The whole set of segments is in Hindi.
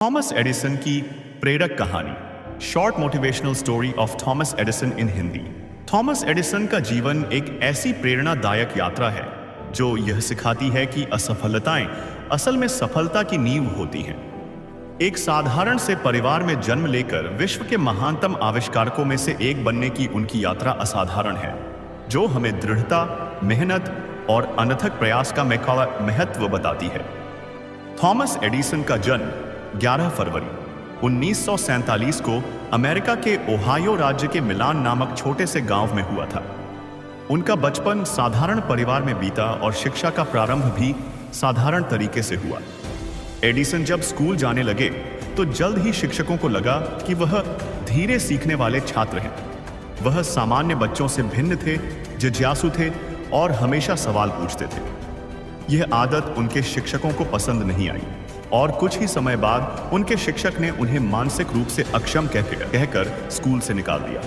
थॉमस एडिसन की प्रेरक कहानी, short motivational story of Thomas Edison in Hindi. Thomas Edison का जीवन एक ऐसी प्रेरणादायक यात्रा है जो यह सिखाती है कि असफलताएं असल में सफलता की नींव होती हैं। एक साधारण से परिवार में जन्म लेकर विश्व के महानतम आविष्कारकों में से एक बनने की उनकी यात्रा असाधारण है, जो हमें दृढ़ता, मेहनत और अनथक प्रयास का महत्व बताती है। थॉमस एडिसन का जन्म 11 फरवरी 1947 को अमेरिका के ओहायो राज्य के मिलान नामक छोटे से गांव में हुआ था। उनका बचपन साधारण परिवार में बीता और शिक्षा का प्रारंभ भी साधारण तरीके से हुआ। एडिसन जब स्कूल जाने लगे तो जल्द ही शिक्षकों को लगा कि वह धीरे सीखने वाले छात्र हैं। वह सामान्य बच्चों से भिन्न थे, जिज्ञासु थे और हमेशा सवाल पूछते थे। यह आदत उनके शिक्षकों को पसंद नहीं आई और कुछ ही समय बाद उनके शिक्षक ने उन्हें मानसिक रूप से अक्षम कहकर स्कूल से निकाल दिया।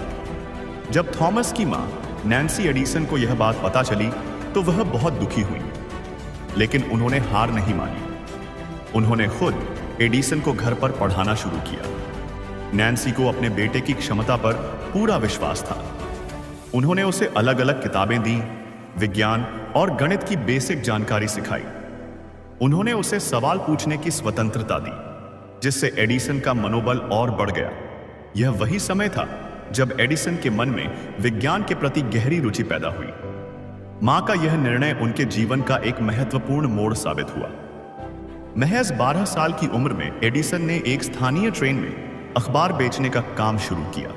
जब थॉमस की मां नैन्सी एडिसन को यह बात पता चली तो वह बहुत दुखी हुई, लेकिन उन्होंने हार नहीं मानी। उन्होंने खुद एडिसन को घर पर पढ़ाना शुरू किया। नैन्सी को अपने बेटे की क्षमता पर पूरा विश्वास था। उन्होंने उसे अलग अलग किताबें दी, विज्ञान और गणित की बेसिक जानकारी सिखाई। उन्होंने उसे सवाल पूछने की स्वतंत्रता दी, जिससे एडिसन का मनोबल और बढ़ गया। यह वही समय था जब एडिसन के मन में विज्ञान के प्रति गहरी रुचि पैदा हुई। मां का यह निर्णय उनके जीवन का एक महत्वपूर्ण मोड़ साबित हुआ। महज 12 साल की उम्र में एडिसन ने एक स्थानीय ट्रेन में अखबार बेचने का काम शुरू किया।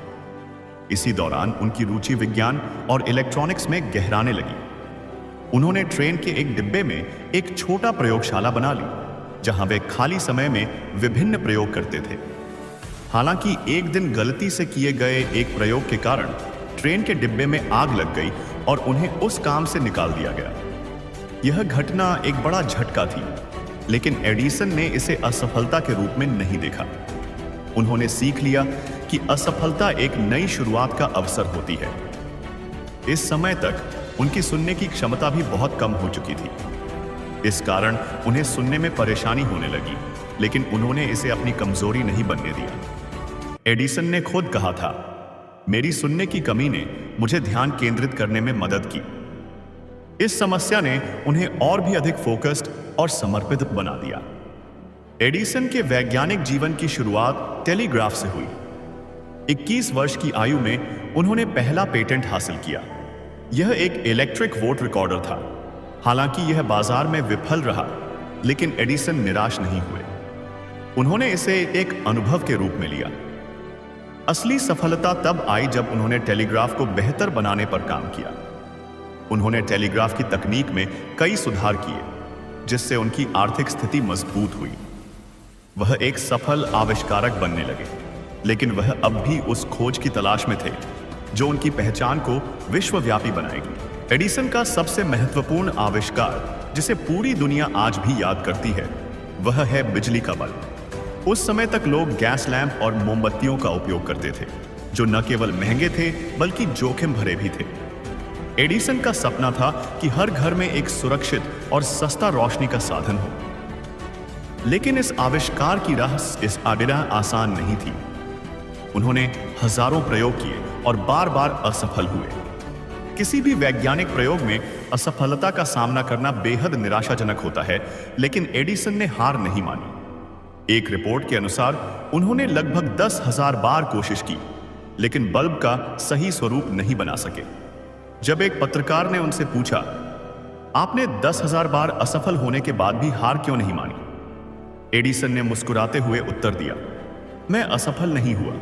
इसी दौरान उनकी रुचि विज्ञान और इलेक्ट्रॉनिक्स में गहराने लगी। उन्होंने ट्रेन के एक डिब्बे में एक छोटा प्रयोगशाला बना ली, जहां वे खाली समय में विभिन्न प्रयोग करते थे। हालांकि एक दिन गलती से किए गए एक प्रयोग के कारण ट्रेन के डिब्बे में आग लग गई और उन्हें उस काम से निकाल दिया गया। यह घटना एक बड़ा झटका थी, लेकिन एडिसन ने इसे असफलता के रूप में नहीं देखा। उन्होंने सीख लिया कि असफलता एक नई शुरुआत का अवसर होती है। इस समय तक उनकी सुनने की क्षमता भी बहुत कम हो चुकी थी। इस कारण उन्हें सुनने में परेशानी होने लगी, लेकिन उन्होंने इसे अपनी कमजोरी नहीं बनने दिया। एडिसन ने खुद कहा था, मेरी सुनने की कमी ने मुझे ध्यान केंद्रित करने में मदद की। इस समस्या ने उन्हें और भी अधिक फोकस्ड और समर्पित बना दिया। एडिसन के वैज्ञानिक जीवन की शुरुआत टेलीग्राफ से हुई। 21 वर्ष की आयु में उन्होंने पहला पेटेंट हासिल किया। यह एक इलेक्ट्रिक वोट रिकॉर्डर था। हालांकि यह बाजार में विफल रहा, लेकिन एडिसन निराश नहीं हुए। उन्होंने इसे एक अनुभव के रूप में लिया। असली सफलता तब आई जब उन्होंने टेलीग्राफ को बेहतर बनाने पर काम किया। उन्होंने टेलीग्राफ की तकनीक में कई सुधार किए, जिससे उनकी आर्थिक स्थिति मजबूत हुई। वह एक सफल आविष्कारक बनने लगे, लेकिन वह अब भी उस खोज की तलाश में थे जो उनकी पहचान को विश्वव्यापी बनाएगी। एडिसन का सबसे महत्वपूर्ण आविष्कार, जिसे पूरी दुनिया आज भी याद करती है, वह है बिजली का बल्ब। उस समय तक लोग गैस लैंप और मोमबत्तियों का उपयोग करते थे, जो न केवल महंगे थे बल्कि जोखिम भरे भी थे। एडिसन का सपना था कि हर घर में एक सुरक्षित और सस्ता रोशनी का साधन हो, लेकिन इस आविष्कार की राह आसान नहीं थी। उन्होंने हजारों प्रयोग किए और बार बार असफल हुए। किसी भी वैज्ञानिक प्रयोग में असफलता का सामना करना बेहद निराशाजनक होता है, लेकिन एडिसन ने हार नहीं मानी। एक रिपोर्ट के अनुसार उन्होंने लगभग 10,000 बार कोशिश की, लेकिन बल्ब का सही स्वरूप नहीं बना सके। जब एक पत्रकार ने उनसे पूछा, आपने 10,000 बार असफल होने के बाद भी हार क्यों नहीं मानी? एडिसन ने मुस्कुराते हुए उत्तर दिया, मैं असफल नहीं हुआ।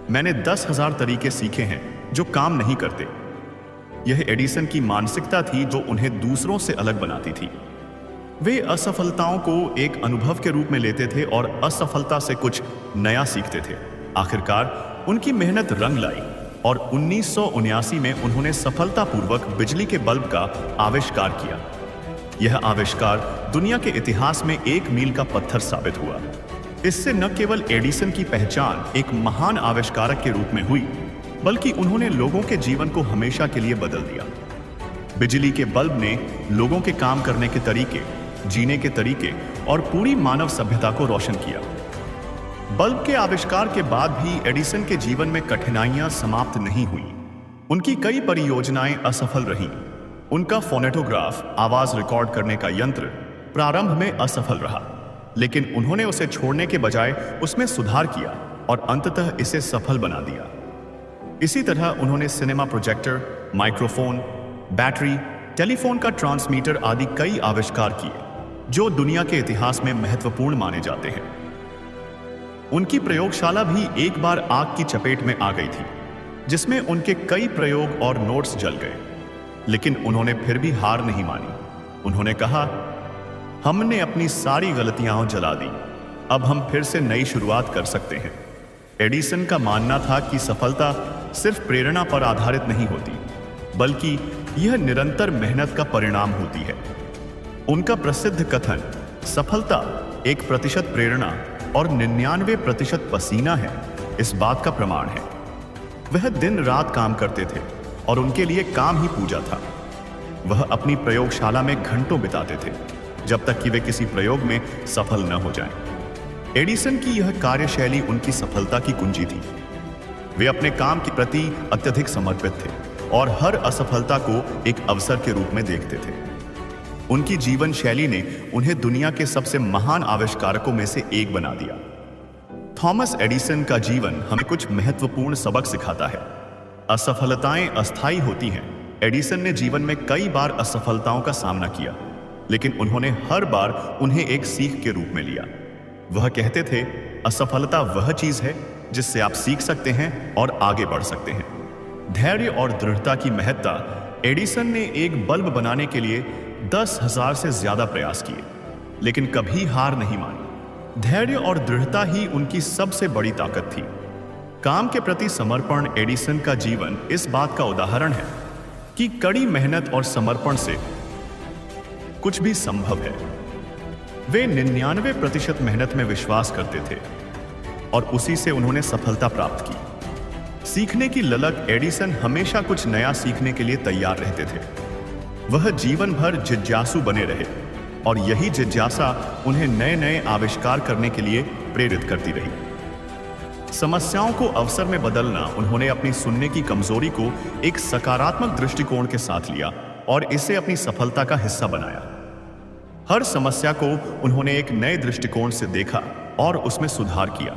मैंने 10,000 तरीके सीखे हैं जो काम नहीं करते। यह एडिसन की मानसिकता थी जो उन्हें दूसरों से अलग बनाती थी। वे असफलताओं को एक अनुभव के रूप में लेते थे और असफलता से कुछ नया सीखते थे। आखिरकार उनकी मेहनत रंग लाई और 1979 में उन्होंने सफलतापूर्वक बिजली के बल्ब का आविष्कार किया। यह आविष्कार दुनिया के इतिहास में एक मील का पत्थर साबित हुआ। इससे न केवल एडिसन की पहचान एक महान आविष्कारक के रूप में हुई, बल्कि उन्होंने लोगों के जीवन को हमेशा के लिए बदल दिया। बिजली के बल्ब ने लोगों के काम करने के तरीके, जीने के तरीके और पूरी मानव सभ्यता को रोशन किया। बल्ब के आविष्कार के बाद भी एडिसन के जीवन में कठिनाइयां समाप्त नहीं हुई। उनकी कई परियोजनाएं असफल रहीं। उनका फोनेटोग्राफ, आवाज रिकॉर्ड करने का यंत्र, प्रारंभ में असफल रहा, लेकिन उन्होंने उसे छोड़ने के बजाय उसमें सुधार किया और अंततः इसे सफल बना दिया। इसी तरह उन्होंने cinema projector, microphone, battery, telephone का ट्रांसमीटर आदि कई आविष्कार किए जो दुनिया के इतिहास में महत्वपूर्ण माने जाते हैं। उनकी प्रयोगशाला भी एक बार आग की चपेट में आ गई थी, जिसमें उनके कई प्रयोग और नोट्स जल गए, लेकिन उन्होंने फिर भी हार नहीं मानी। उन्होंने कहा, हमने अपनी सारी गलतियां जला दी, अब हम फिर से नई शुरुआत कर सकते हैं। एडिसन का मानना था कि सफलता सिर्फ प्रेरणा पर आधारित नहीं होती, बल्कि यह निरंतर मेहनत का परिणाम होती है। उनका प्रसिद्ध कथन, सफलता 1% प्रेरणा और 99% पसीना है, इस बात का प्रमाण है। वह दिन रात काम करते थे और उनके लिए काम ही पूजा था। वह अपनी प्रयोगशाला में घंटों बिताते थे, जब तक कि वे किसी प्रयोग में सफल न हो जाएं। एडिसन की यह कार्यशैली उनकी सफलता की कुंजी थी। वे अपने काम के प्रति अत्यधिक समर्पित थे और हर असफलता को एक अवसर के रूप में देखते थे। उनकी जीवन शैली ने उन्हें दुनिया के सबसे महान आविष्कारकों में से एक बना दिया। थॉमस एडिसन का जीवन हमें कुछ महत्वपूर्ण सबक सिखाता है। असफलताएं अस्थायी होती हैं। एडिसन ने जीवन में कई बार असफलताओं का सामना किया, लेकिन उन्होंने हर बार उन्हें एक सीख के रूप में लिया। वह कहते थे, असफलता वह चीज है जिससे आप सीख सकते हैं और आगे बढ़ सकते हैं। धैर्य और दृढ़ता की महत्ता। एडिसन ने एक बल्ब बनाने के लिए 10,000 से ज्यादा प्रयास किए, लेकिन कभी हार नहीं मानी। धैर्य और दृढ़ता ही उनकी सबसे बड़ी ताकत थी। काम के प्रति समर्पण। एडिसन का जीवन इस बात का उदाहरण है कि कड़ी मेहनत और समर्पण से कुछ भी संभव है। वे 99% मेहनत में विश्वास करते थे और उसी से उन्होंने सफलता प्राप्त की। सीखने की ललक। एडिसन हमेशा कुछ नया सीखने के लिए तैयार रहते थे। वह जीवन भर जिज्ञासु बने रहे और यही जिज्ञासा उन्हें नए नए आविष्कार करने के लिए प्रेरित करती रही। समस्याओं को अवसर में बदलना। उन्होंने अपनी सुनने की कमजोरी को एक सकारात्मक दृष्टिकोण के साथ लिया और इसे अपनी सफलता का हिस्सा बनाया। हर समस्या को उन्होंने एक नए दृष्टिकोण से देखा और उसमें सुधार किया।